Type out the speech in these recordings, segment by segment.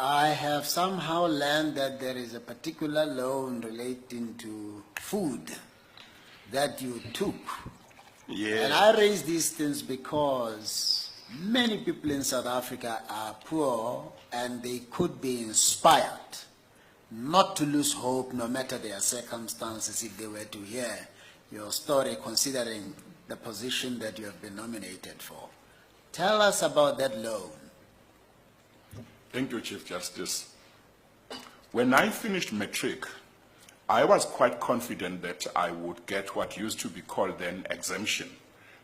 I have somehow learned that there is a particular loan relating to food that you took. Yeah. And I raise these things because many people in South Africa are poor and they could be inspired not to lose hope no matter their circumstances if they were to hear your story, considering the position that you have been nominated for. Tell us about that loan. Thank you, Chief Justice. When I finished matric, I was quite confident that I would get what used to be called then exemption,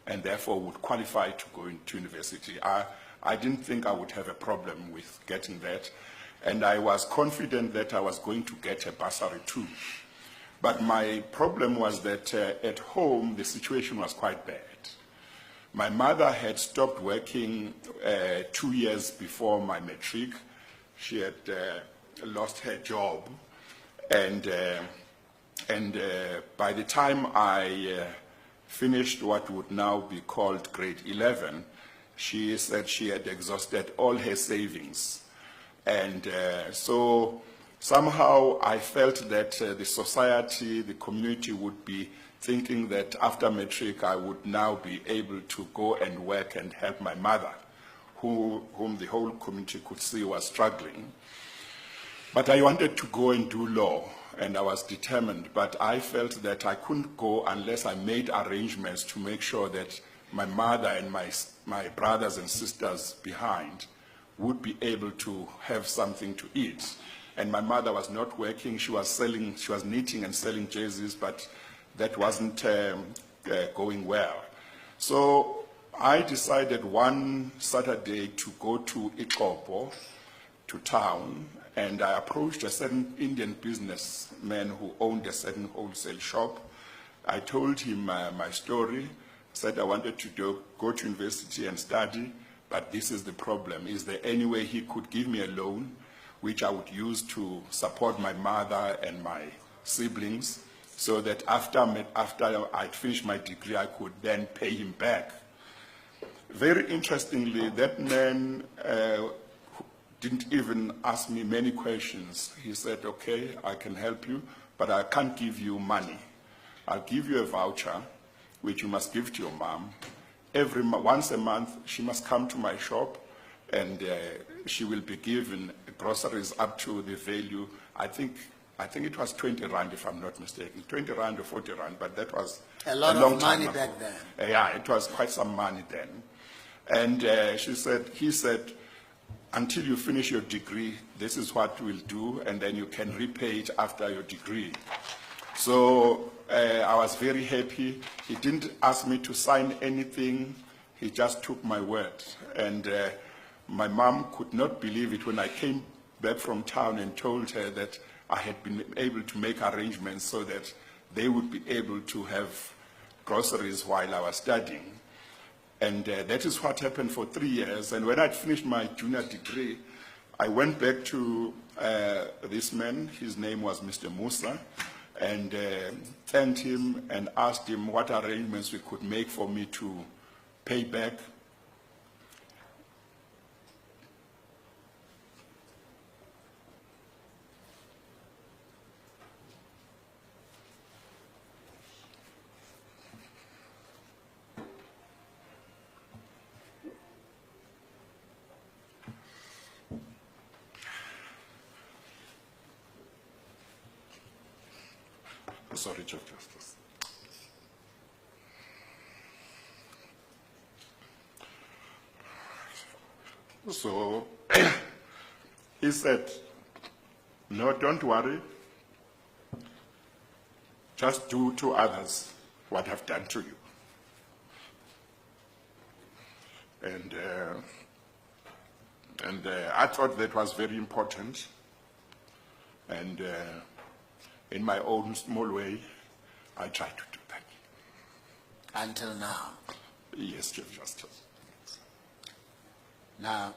and therefore would qualify to go into university. I didn't think I would have a problem with getting that, and I was confident that I was going to get a bursary too. But my problem was that at home, the situation was quite bad. My mother had stopped working 2 years before my matric. She had lost her job, and by the time I finished what would now be called grade 11, she said she had exhausted all her savings. And so somehow I felt that the society, the community would be thinking that after matric I would now be able to go and work and help my mother, whom the whole community could see was struggling. But I wanted to go and do law, and I was determined, but I felt that I couldn't go unless I made arrangements to make sure that my mother and my brothers and sisters behind would be able to have something to eat. And my mother was not working, she was knitting and selling jerseys, but that wasn't going well. So I decided one Saturday to go to Ixopo, to town, and I approached a certain Indian businessman who owned a certain wholesale shop. I told him my story, said I wanted to go to university and study, but this is the problem. Is there any way he could give me a loan which I would use to support my mother and my siblings, so that after I'd finished my degree, I could then pay him back? Very interestingly, that man didn't even ask me many questions. He said, okay, I can help you, but I can't give you money. I'll give you a voucher, which you must give to your mom. Once a month, she must come to my shop, and she will be given groceries up to the value, I think it was 20 rand, if I'm not mistaken, 20 rand or 40 rand, but that was a lot long of money time back ago. then. Yeah, it was quite some money then. And he said, until you finish your degree, this is what we'll do, and then you can repay it after your degree. So I was very happy. He didn't ask me to sign anything. He just took my word. And my mom could not believe it when I came back from town and told her that I had been able to make arrangements so that they would be able to have groceries while I was studying. And that is what happened for 3 years. And when I'd finished my junior degree, I went back to this man. His name was Mr. Musa, and thanked him and asked him what arrangements we could make for me to pay back. Sorry, Chief Justice. So he said, no, don't worry. Just do to others what I've done to you. And I thought that was very important. And in my own small way, I tried to do that. Until now. Yes, Chief Justice. Now,